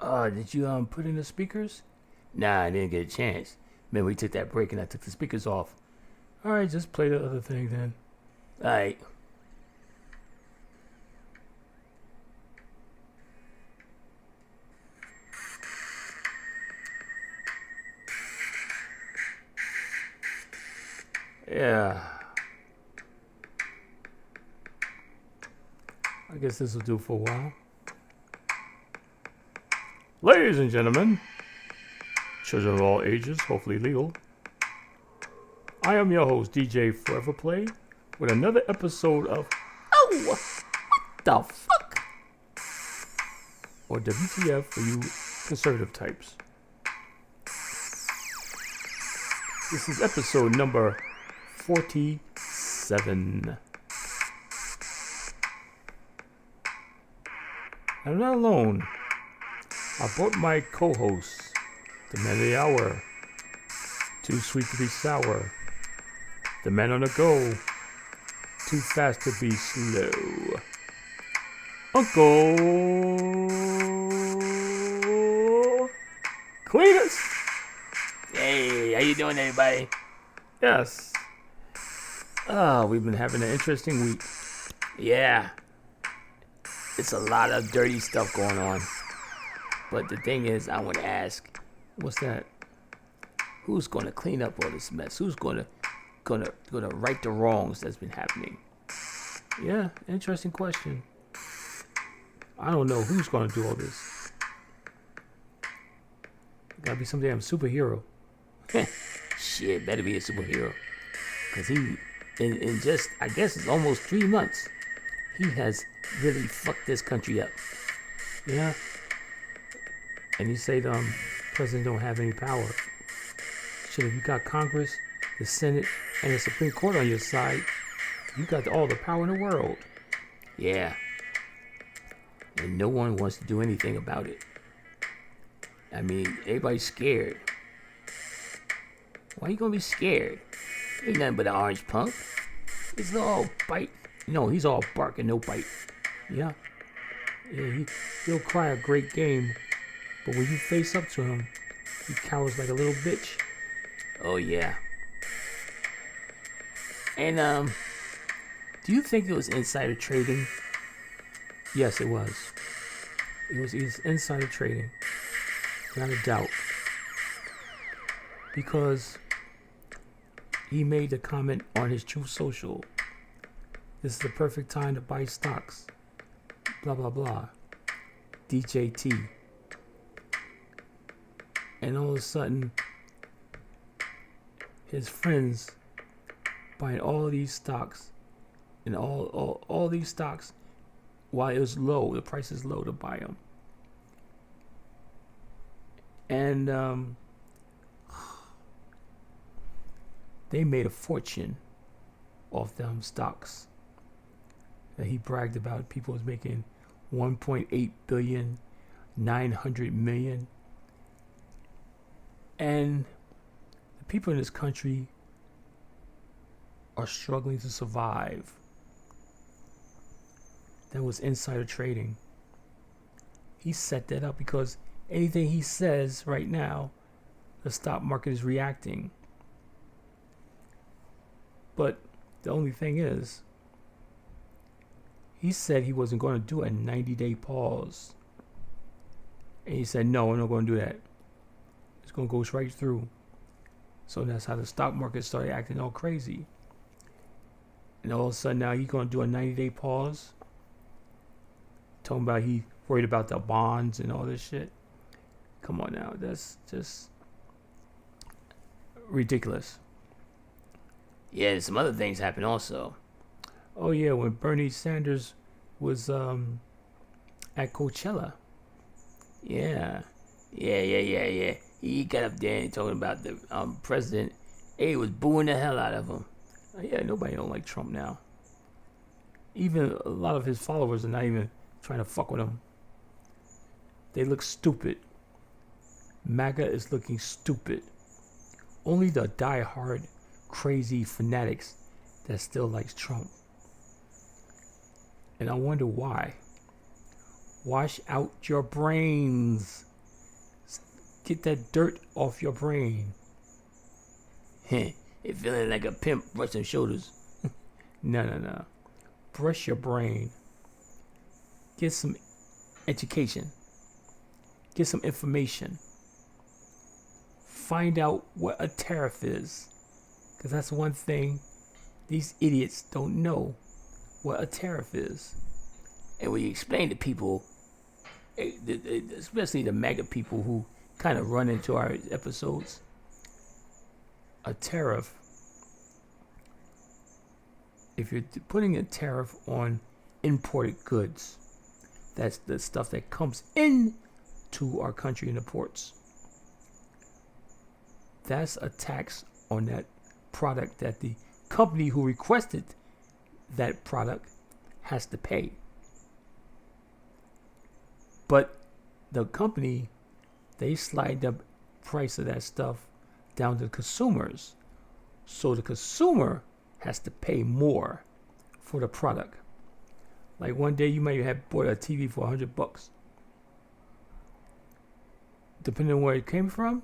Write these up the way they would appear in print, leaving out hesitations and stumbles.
Did you put in the speakers? Nah, I didn't get a chance. Man, we took that break and I took the speakers off. Alright, just play the other thing then. Alright. Yeah. I guess this will do for a while. Ladies and gentlemen, children of all ages, hopefully legal, I am your host, DJ Forever Play, with another episode of Oh, what the fuck? Or WTF for you conservative types. This is episode number 47. I'm not alone. I brought my co-host, the man of the hour, too sweet to be sour, the man on the go, too fast to be slow, Uncle Cletus. Hey, how you doing, everybody? Yes. We've been having an interesting week. Yeah. It's a lot of dirty stuff going on. But the thing is, I want to ask, what's that? Who's going to clean up all this mess? Who's going to right the wrongs that's been happening? Yeah, interesting question. I don't know who's going to do all this. Gotta be some damn superhero. Shit, better be a superhero. Because he, in just, I guess it's almost 3 months, he has really fucked this country up. Yeah? And you say the president don't have any power. Shit, if you got Congress, the Senate, and the Supreme Court on your side, you got all the power in the world. Yeah. And no one wants to do anything about it. I mean, everybody's scared. Why you gonna be scared? Ain't nothing but an orange punk. It's all bite. No, he's all bark and no bite. Yeah. Yeah, he'll cry a great game. But when you face up to him, he cowers like a little bitch. Oh, yeah. And, do you think it was insider trading? Yes, it was. It was insider trading. Without a doubt. Because he made the comment on his Truth Social. This is the perfect time to buy stocks. Blah, blah, blah. DJT. And all of a sudden, his friends buying all of these stocks, and all these stocks, while it was low, the price is low to buy them. And they made a fortune off them stocks that he bragged about. People was making 1.8 billion, 900 million. And the people in this country are struggling to survive. That was insider trading. He set that up because anything he says right now, the stock market is reacting. But the only thing is, he said he wasn't going to do a 90-day pause. And he said, no, I'm not going to do that. It's going to go right through. So that's how the stock market started acting all crazy. And all of a sudden now he's going to do a 90-day pause. Talking about he worried about the bonds and all this shit. Come on now. That's just ridiculous. Yeah, some other things happened also. Oh yeah, when Bernie Sanders was at Coachella. Yeah. He got up there and talking about the president. He was booing the hell out of him. Yeah, nobody don't like Trump now. Even a lot of his followers are not even trying to fuck with him. They look stupid. MAGA is looking stupid. Only the die-hard, crazy fanatics that still likes Trump. And I wonder why. Wash out your brains. Get that dirt off your brain. It feeling like a pimp brushing shoulders. No. Brush your brain. Get some education. Get some information. Find out what a tariff is. Because that's one thing these idiots don't know what a tariff is. And when you explain to people, especially the MAGA people who kind of run into our episodes, a tariff, if you're putting a tariff on imported goods, that's the stuff that comes in to our country in the ports. That's a tax on that product that the company who requested that product has to pay. But the company, they slide the price of that stuff down to the consumers. So the consumer has to pay more for the product. Like one day you might have bought a TV for $100. Depending on where it came from,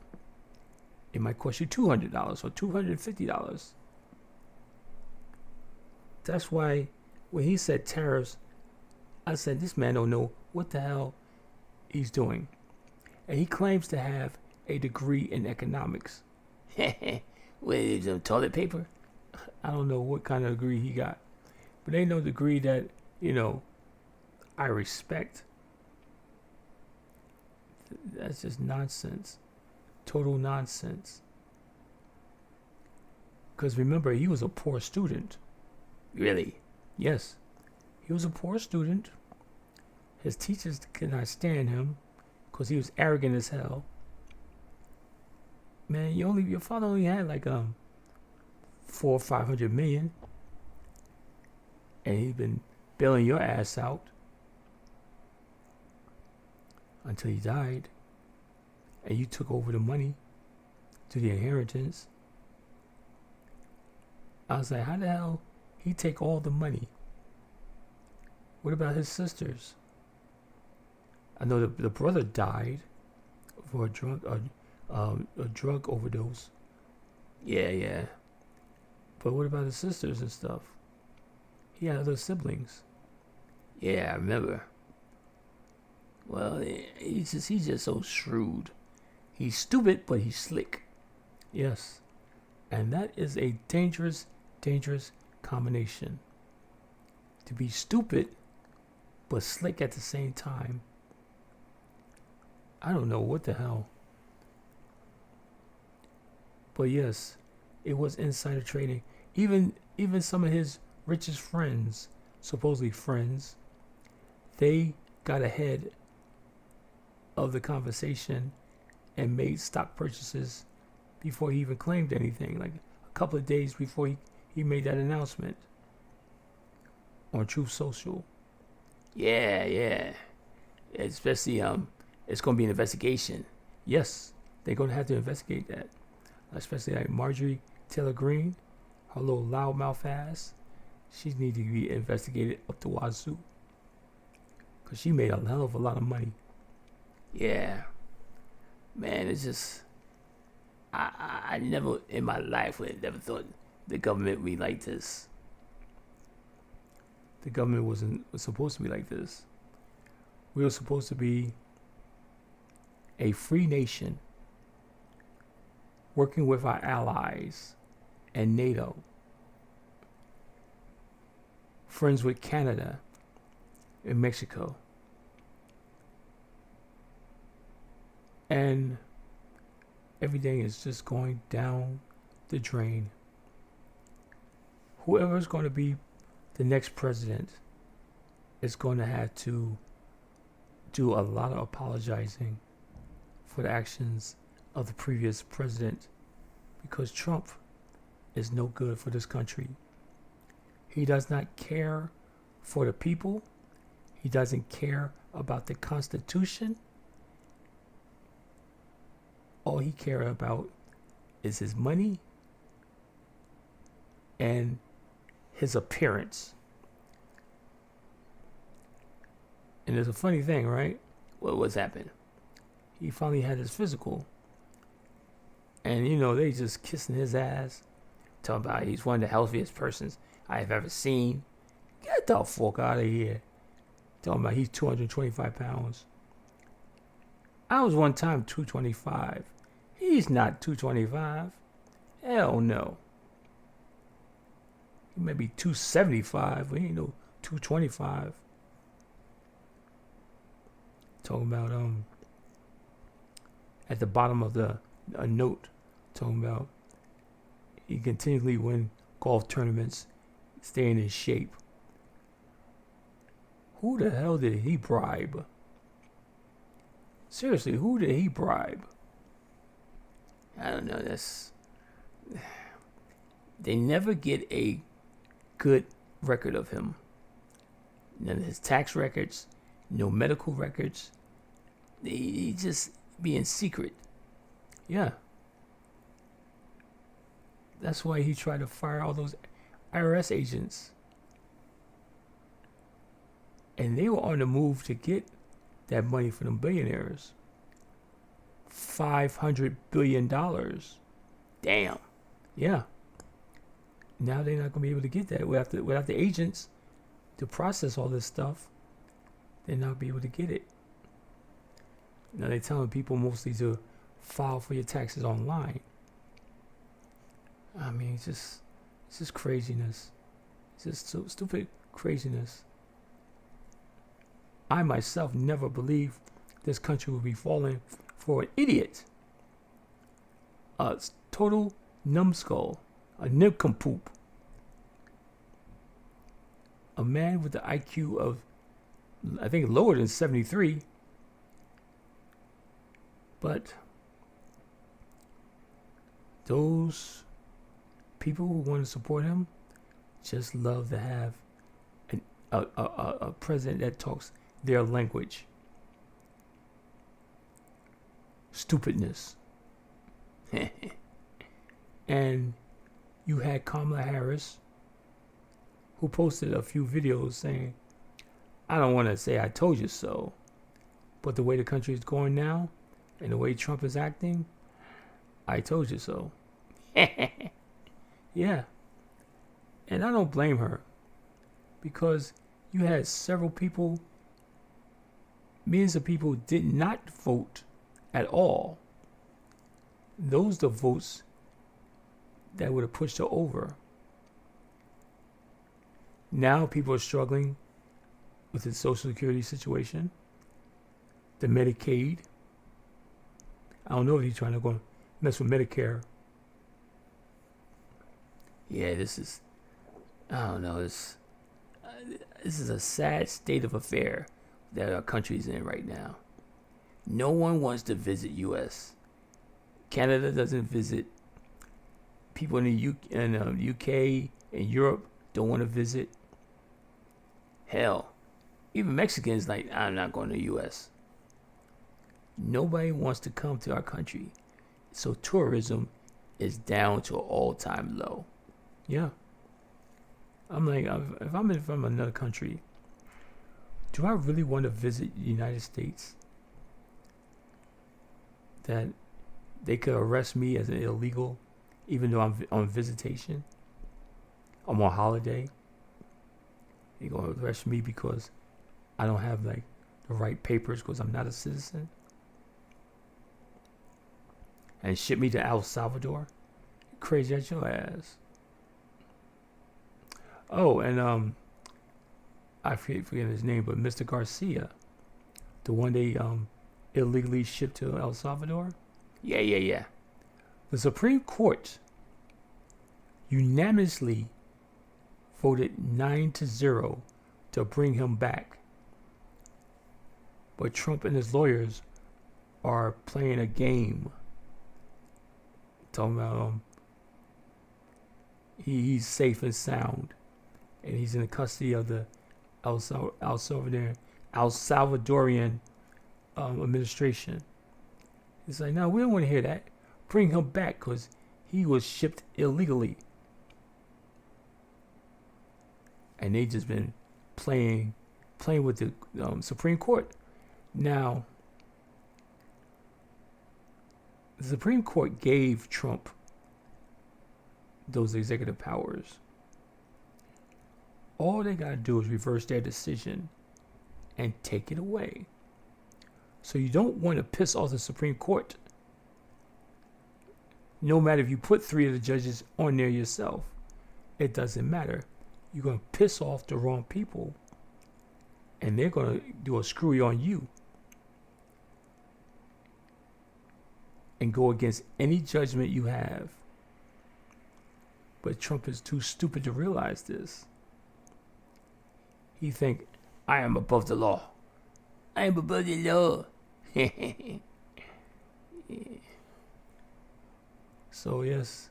it might cost you $200 or $250. That's why when he said tariffs, I said, this man don't know what the hell he's doing. And he claims to have a degree in economics. What is it, toilet paper? I don't know what kind of degree he got. But ain't no degree that, I respect. That's just nonsense. Total nonsense. Because remember, he was a poor student. Really? Yes. He was a poor student. His teachers could not stand him because he was arrogant as hell. Man, your father only had like 400 or 500 million, and he's been bailing your ass out until he died, and you took over the money to the inheritance. I was like, how the hell he take all the money? What about his sisters? I know the brother died for a drug overdose. Yeah. But what about his sisters and stuff? He had other siblings. Yeah, I remember. Well, he's just so shrewd. He's stupid, but he's slick. Yes. And that is a dangerous, dangerous combination. To be stupid, but slick at the same time. I don't know what the hell. But yes, it was insider trading. Even some of his richest friends, supposedly friends, they got ahead of the conversation and made stock purchases before he even claimed anything. Like a couple of days before he made that announcement on Truth Social. Yeah. Especially it's going to be an investigation. Yes, they're going to have to investigate that. Especially like Marjorie Taylor Greene, her little loudmouth ass. She needs to be investigated up the wazoo. Because she made a hell of a lot of money. Yeah. Man, it's just... I never in my life would have never thought the government would be like this. The government was supposed to be like this. We were supposed to be a free nation working with our allies and NATO, friends with Canada and Mexico, and everything is just going down the drain. Whoever is going to be the next president is going to have to do a lot of apologizing for the actions of the previous president, because Trump is no good for this country. He does not care for the people. He doesn't care about the Constitution. All he cares about is his money and his appearance. And there's a funny thing, right? What's happened? he finally had his physical. And, you know, they just kissing his ass. Talking about he's one of the healthiest persons I have ever seen. Get the fuck out of here. Talking about he's 225 pounds. I was one time 225. He's not 225. Hell no. He may be 275, but he ain't no 225. Talking about at the bottom of a note, talking about he continually win golf tournaments, staying in shape. Who the hell did he bribe? Seriously, who did he bribe? I don't know. They never get a good record of him. None of his tax records, no medical records. He just being secret. Yeah. That's why he tried to fire all those IRS agents. And they were on the move to get that money from them billionaires. $500 billion. Damn. Yeah. Now they're not going to be able to get that. Without the agents to process all this stuff, they're not going to be able to get it. Now they're telling people mostly to file for your taxes online. I mean, it's just craziness. It's just so stupid craziness. I myself never believed this country would be falling for an idiot. A total numbskull. A nincompoop. A man with the IQ of, I think, lower than 73. But those people who want to support him just love to have a president that talks their language. Stupidness. And you had Kamala Harris, who posted a few videos saying, I don't want to say I told you so, but the way the country is going now and the way Trump is acting, I told you so. Yeah. And I don't blame her, because you had several people, millions of people did not vote at all. Those are the votes that would have pushed her over. Now people are struggling with the Social Security situation, the Medicaid. I don't know if he's trying to go mess with Medicare. Yeah, I don't know, this is a sad state of affair that our country's in right now. No one wants to visit U.S. Canada doesn't visit. People in the UK and Europe don't want to visit. Hell, even Mexicans like, I'm not going to the U.S. Nobody wants to come to our country. So tourism is down to an all-time low. Yeah. I'm like, if I'm from another country, do I really want to visit the United States? That they could arrest me as an illegal, even though I'm on visitation. I'm on holiday. They're going to arrest me because I don't have like the right papers because I'm not a citizen. And ship me to El Salvador. Crazy at your ass. Oh, and I forget his name, but Mr. Garcia, the one they illegally shipped to El Salvador. Yeah. The Supreme Court unanimously voted 9-0 to bring him back. But Trump and his lawyers are playing a game. Talking about he's safe and sound, and he's in the custody of the El Salvadorian administration. It's like, no, we don't want to hear that. Bring him back because he was shipped illegally. And they just been playing with the Supreme Court. Now, The Supreme Court gave Trump those executive powers. All they gotta do is reverse their decision and take it away. So you don't want to piss off the Supreme Court. No matter if you put 3 of the judges on there yourself, it doesn't matter. You're going to piss off the wrong people, and they're going to do a screwy on you and go against any judgment you have. But Trump is too stupid to realize this. He think, I am above the law. I am above the law. Yeah. So yes,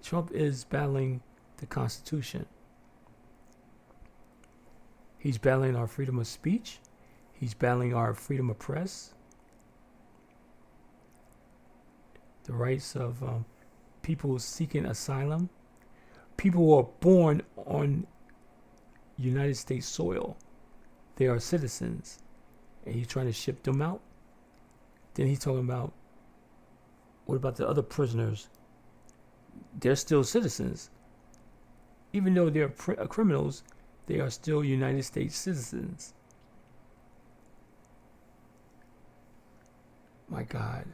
Trump is battling the Constitution. He's battling our freedom of speech. He's battling our freedom of press. The rights of people seeking asylum. People who are born on United States soil. They are citizens. And he's trying to ship them out. Then he's talking about, what about the other prisoners? They're still citizens. Even though they're criminals, they are still United States citizens. My God.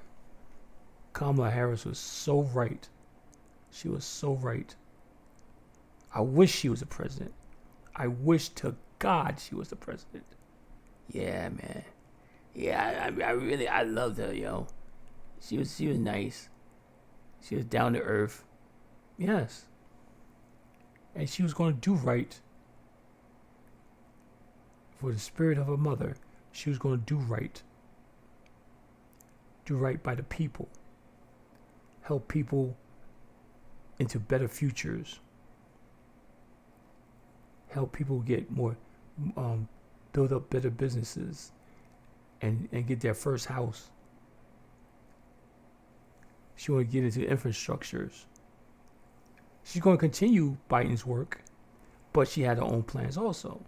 Kamala Harris was so right. She was so right. I wish she was the president. I wish to God she was the president. Yeah, man. Yeah, I loved her, yo. She was nice. She was down to earth. Yes. And she was going to do right. For the spirit of her mother, she was going to do right. Do right by the people. Help people into better futures. Help people get more, build up better businesses and get their first house. She want to get into infrastructures. She's going to continue Biden's work, but she had her own plans also,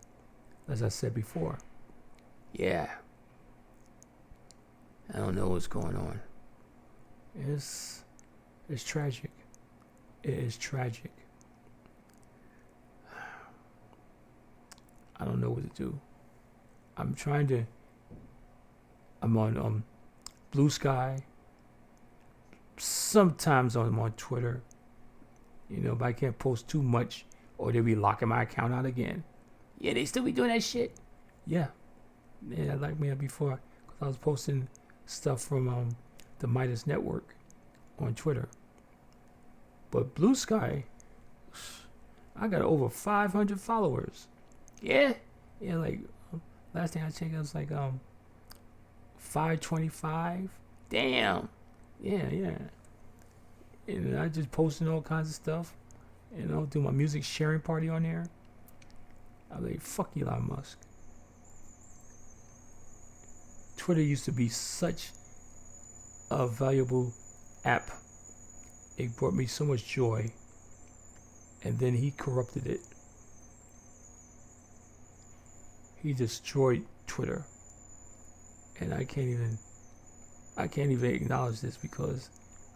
as I said before. Yeah. I don't know what's going on. It's tragic. It is tragic. I don't know what to do. I'm on Blue Sky. Sometimes I'm on Twitter. You know, but I can't post too much or they'll be locking my account out again. Yeah, they still be doing that shit. Yeah. Yeah, like me before. Because I was posting stuff from the Midas Network on Twitter. But Blue Sky, I got over 500 followers. Yeah? Yeah, like, last thing I checked, it was like 525. Damn. Yeah. And I just posting all kinds of stuff. You know, do my music sharing party on there. I was like, fuck Elon Musk. Twitter used to be such a valuable app. It brought me so much joy. And then he corrupted it. He destroyed Twitter. And I can't even acknowledge this because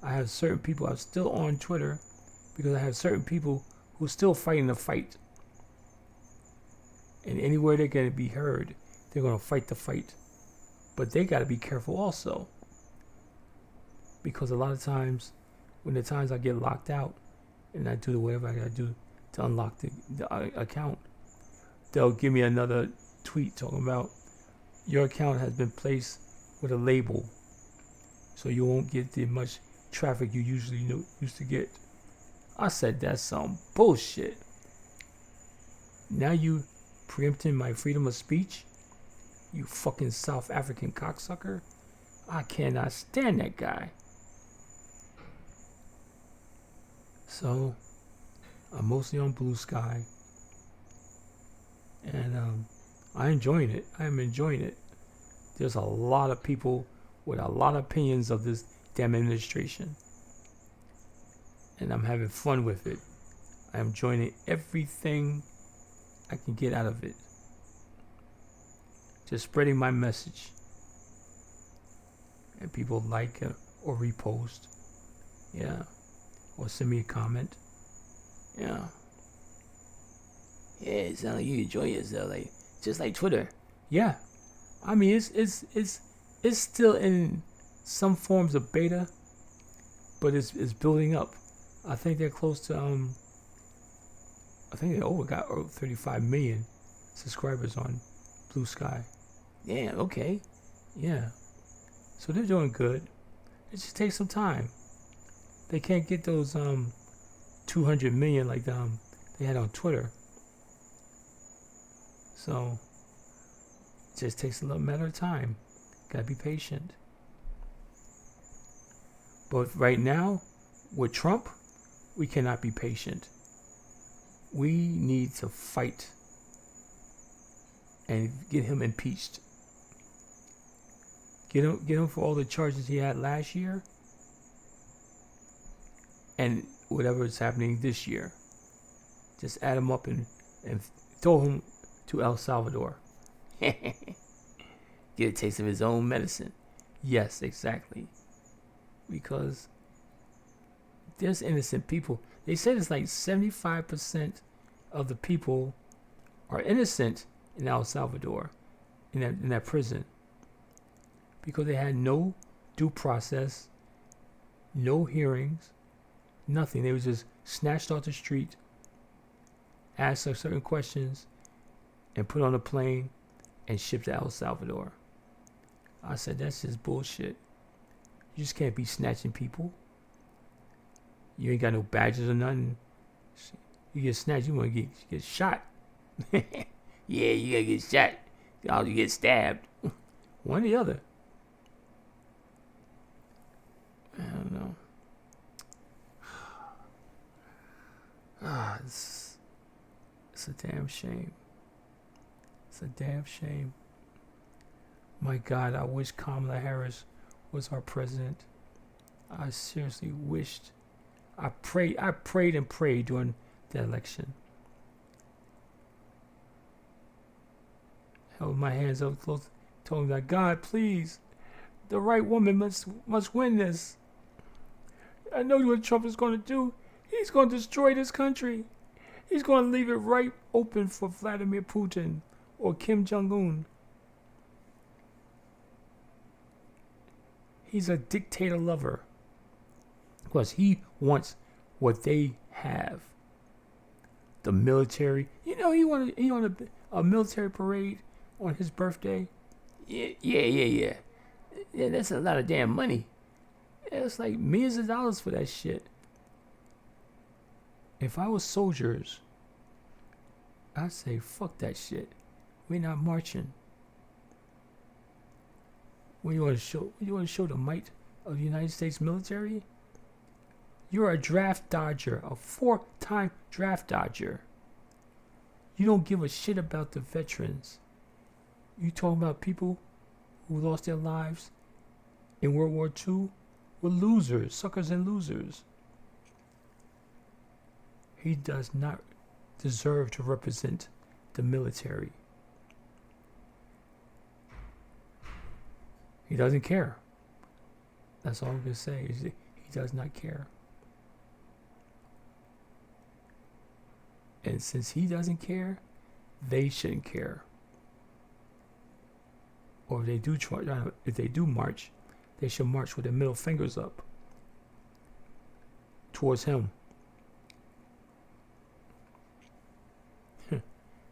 I have certain people, I'm still on Twitter because I have certain people who are still fighting the fight. And anywhere they're going to be heard, they're going to fight the fight. But they got to be careful also. Because a lot of times, when the times I get locked out, and I do whatever I got to do to unlock the account, they'll give me another tweet talking about, your account has been placed with a label, so you won't get the much traffic you usually used to get. I said, that's some bullshit. Now you preempting my freedom of speech? You fucking South African cocksucker. I cannot stand that guy. So, I'm mostly on Blue Sky. And I'm enjoying it. I am enjoying it. There's a lot of people with a lot of opinions of this damn administration. And I'm having fun with it. I'm enjoying everything I can get out of it. Just spreading my message. And people like or repost. Yeah. Or send me a comment. Yeah. Yeah, it sounds like you enjoy yourself, like just like Twitter. Yeah. I mean, it's still in some forms of beta, but it's building up. I think they're close to I think they got 35 million subscribers on Blue Sky. Yeah, okay. Yeah. So they're doing good. It just takes some time. They can't get those 200 million like they had on Twitter. So it just takes a little matter of time. Gotta be patient. But right now, with Trump, we cannot be patient. We need to fight and get him impeached. Get him for all the charges he had last year and whatever is happening this year. Just add him up and throw him to El Salvador. Get a taste of his own medicine. Yes, exactly. Because there's innocent people. They said it's like 75% of the people are innocent in El Salvador, in that prison, because they had no due process, no hearings, nothing. They were just snatched off the street, asked certain questions, and put on a plane and shipped to El Salvador. I said, that's just bullshit. You just can't be snatching people. You ain't got no badges or nothing. You get snatched, you want to get shot. Yeah, you gotta get shot. Or you get stabbed. One or the other. I don't know. It's a damn shame. It's a damn shame. My God, I wish Kamala Harris was our president. I seriously wished. I prayed and prayed during the election. Held my hands up close, told him that, God, please, the right woman must win this. I know what Trump is going to do. He's going to destroy this country. He's going to leave it right open for Vladimir Putin or Kim Jong-un. He's a dictator lover. Because he wants what they have. The military. You know, he wanted a military parade on his birthday. Yeah, that's a lot of damn money. It's like millions of dollars for that shit. If I was soldiers, I'd say, fuck that shit. We're not marching. When you want to show the might of the United States military, you're a draft dodger, a 4-time draft dodger. You don't give a shit about the veterans. You talking about people who lost their lives in World War II were losers, suckers and losers. He does not deserve to represent the military. He doesn't care. That's all I'm going to say. He does not care. And since he doesn't care, they shouldn't care. Or if they do march, they should march with their middle fingers up towards him.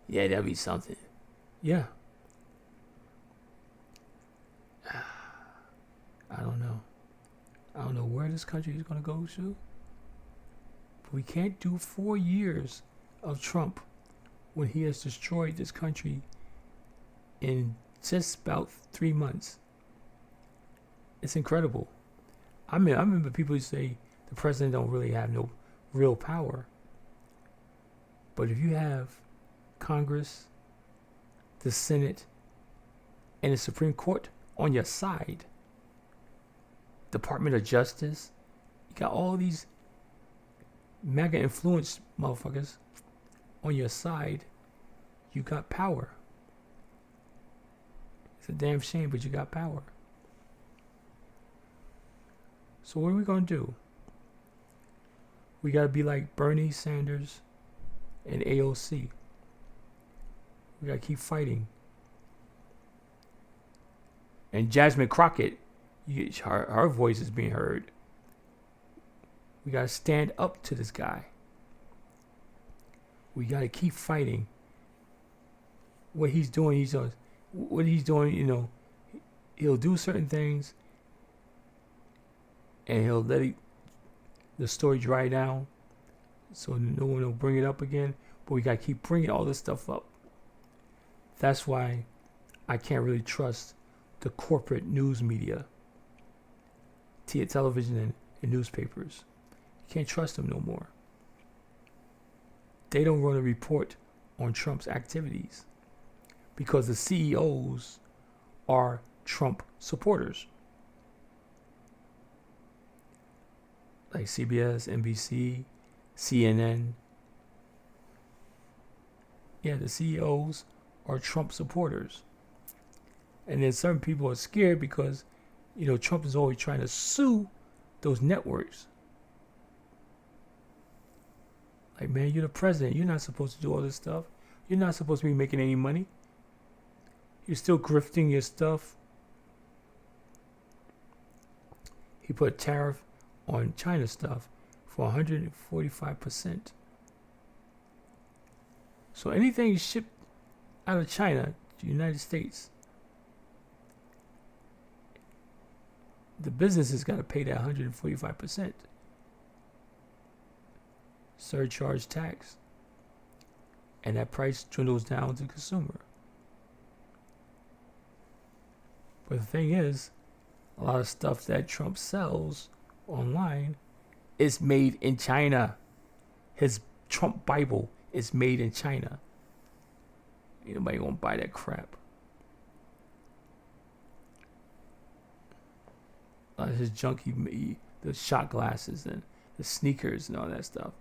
Yeah, that'd be something. Yeah. I don't know. I don't know where this country is going to go to. But we can't do 4 years of Trump when he has destroyed this country in just about 3 months. It's incredible. I mean, I remember people who say the president don't really have no real power. But if you have Congress, the Senate, and the Supreme Court on your side, Department of Justice, you got all these mega influenced motherfuckers on your side, you got power. It's a damn shame, but you got power. So what are we going to do? We got to be like Bernie Sanders and AOC. We got to keep fighting. And Jasmine Crockett, her voice is being heard. We got to stand up to this guy. We got to keep fighting. What he's doing, you know, he'll do certain things and he'll let the story dry down so no one will bring it up again. But we got to keep bringing all this stuff up. That's why I can't really trust the corporate news media, television and newspapers. You can't trust them no more. They don't run a report on Trump's activities because the CEOs are Trump supporters. Like CBS, NBC, CNN. Yeah, the CEOs are Trump supporters. And then certain people are scared because, you know, Trump is always trying to sue those networks. Like, man, you're the president. You're not supposed to do all this stuff. You're not supposed to be making any money. You're still grifting your stuff. He put a tariff on China stuff for 145%. So anything shipped out of China to the United States, the business has got to pay that 145% surcharge tax. And that price dwindles down to the consumer. But the thing is, a lot of stuff that Trump sells online is made in China. His Trump Bible is made in China. Ain't nobody gonna buy that crap. His junky, the shot glasses and the sneakers and all that stuff,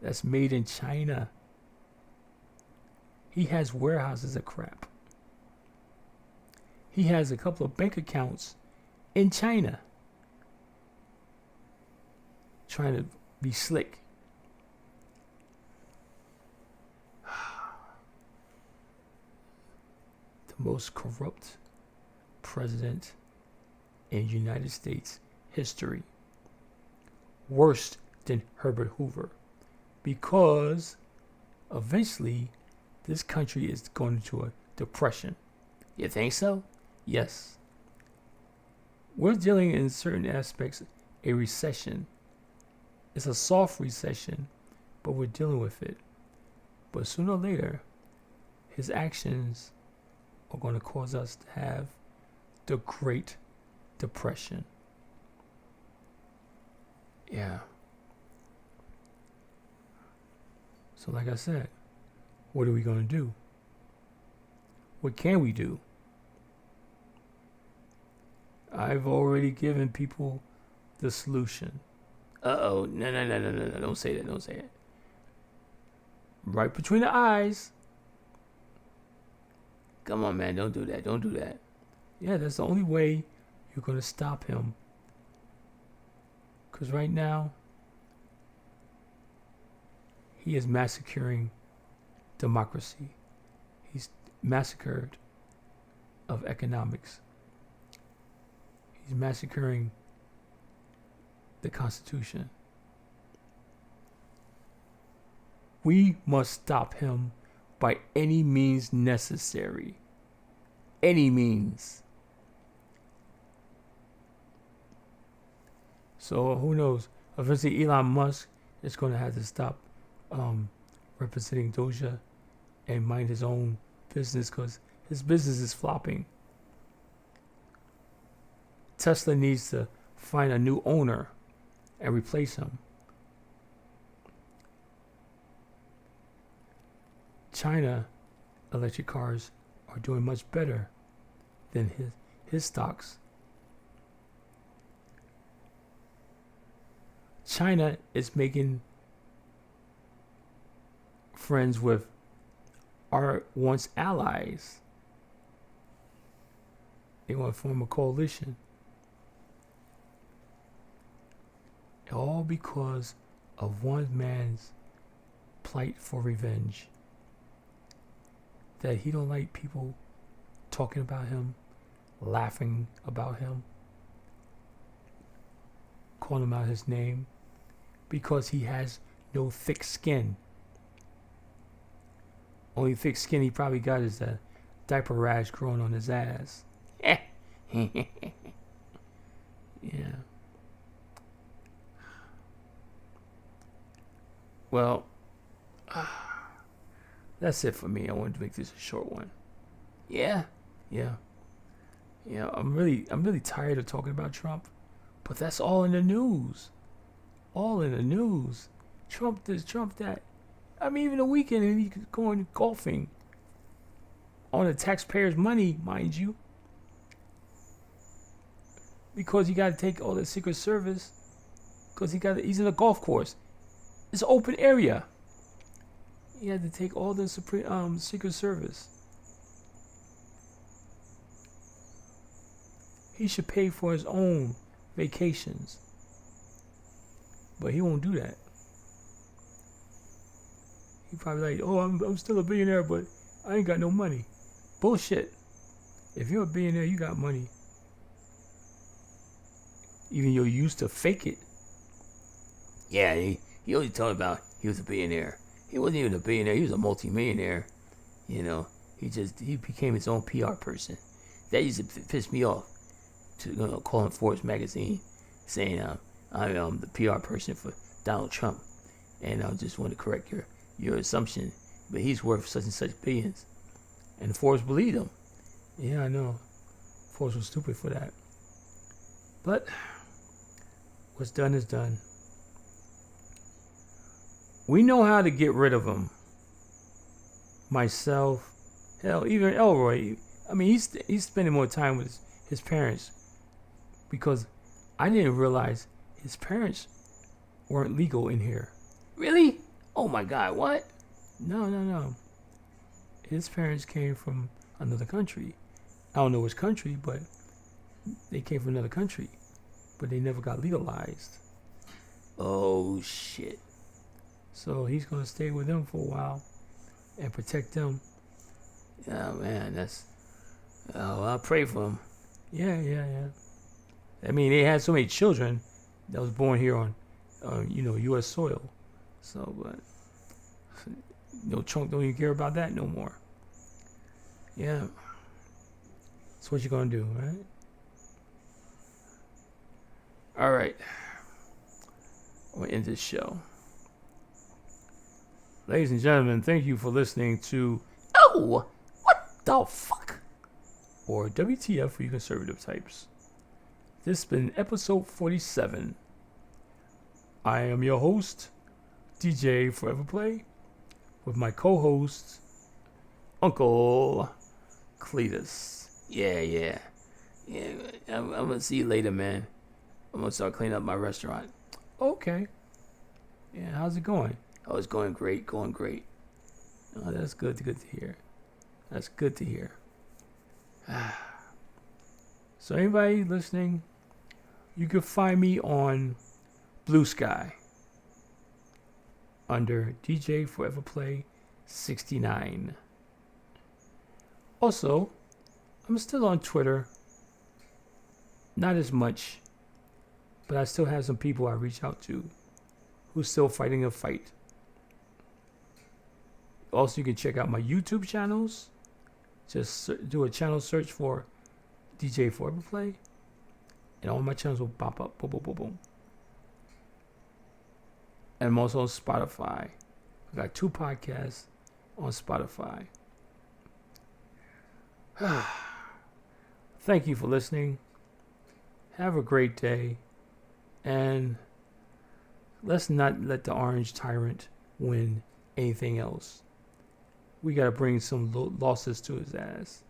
that's made in China. He has warehouses of crap. He has a couple of bank accounts in China, trying to be slick. The most corrupt president in United States history. Worse than Herbert Hoover. Because eventually this country is going into a depression. You think so? Yes. We're dealing in certain aspects a recession. It's a soft recession, but we're dealing with it. But sooner or later, his actions are going to cause us to have the Great Depression. Yeah. So like I said, what are we going to do? What can we do? I've already given people the solution. No, don't say that, don't say it. Right between the eyes. Come on, man, don't do that. Yeah, that's the only way you're going to stop him. Because right now, he is massacring democracy. He's massacred of economics. He's massacring the Constitution. We must stop him by any means necessary. Any means. So who knows? Eventually Elon Musk is going to have to stop representing Doja and mind his own business because his business is flopping. Tesla needs to find a new owner and replace him. China electric cars are doing much better than his stocks. China is making friends with our once allies. They want to form a coalition. All because of one man's plight for revenge. That he don't like people talking about him, laughing about him, calling him out his name, because he has no thick skin. Only thick skin he probably got is a diaper rash growing on his ass. Yeah. Well, that's it for me. I wanted to make this a short one. Yeah. I'm really tired of talking about Trump, but that's all in the news. All in the news. Trump this, Trump that. I mean, even the weekend he could go golfing on the taxpayers' money, mind you, because you got to take all the Secret Service, because he's in a golf course. It's an open area. He had to take all the Secret Service. He should pay for his own vacations, but he won't do that. He probably like, oh, I'm still a billionaire, but I ain't got no money. Bullshit. If you're a billionaire, you got money. Even you're used to fake it. Yeah, he only told about he was a billionaire. He wasn't even a billionaire. He was a multi-millionaire. You know, he became his own PR person. That used to piss me off. To call him Forbes magazine, saying I'm the PR person for Donald Trump, and I just want to correct your assumption. But he's worth such and such billions, and Forbes believed him. Yeah, I know. Forbes was stupid for that. But what's done is done. We know how to get rid of him. Myself, hell, even Elroy. I mean, he's spending more time with his parents, because I didn't realize his parents weren't legal in here. Really? Oh my God, what? No. His parents came from another country. I don't know which country, but they came from another country. But they never got legalized. Oh shit. So he's going to stay with them for a while and protect them. Oh man, I'll pray for him. Yeah. I mean, they had so many children that was born here on, U.S. soil. So, but Trump don't even care about that no more. Yeah. That's what you're gonna do, right? All right. I'm gonna end this show. Ladies and gentlemen, thank you for listening to what the fuck? Or WTF for you conservative types. This has been episode 47. I am your host, DJ Forever Play, with my co-host, Uncle Cletus. Yeah. I'm gonna see you later, man. I'm gonna start cleaning up my restaurant. Okay. Yeah, how's it going? Oh, it's going great. Oh, that's good to hear. That's good to hear. So anybody listening, you can find me on Blue Sky under DJ Forever Play 69. Also, I'm still on Twitter. Not as much, but I still have some people I reach out to who's still fighting a fight. Also, you can check out my YouTube channels. Just do a channel search for DJ Forever Play, and all my channels will pop up. Boom. And I'm also on Spotify. I got 2 podcasts on Spotify. Thank you for listening. Have a great day. And let's not let the orange tyrant win anything else. We got to bring some losses to his ass.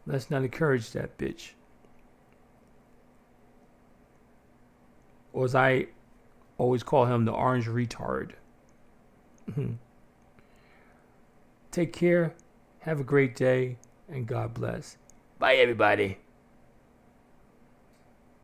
Let's not encourage that bitch. Or as I always call him, the orange retard. Take care. Have a great day. And God bless. Bye, everybody.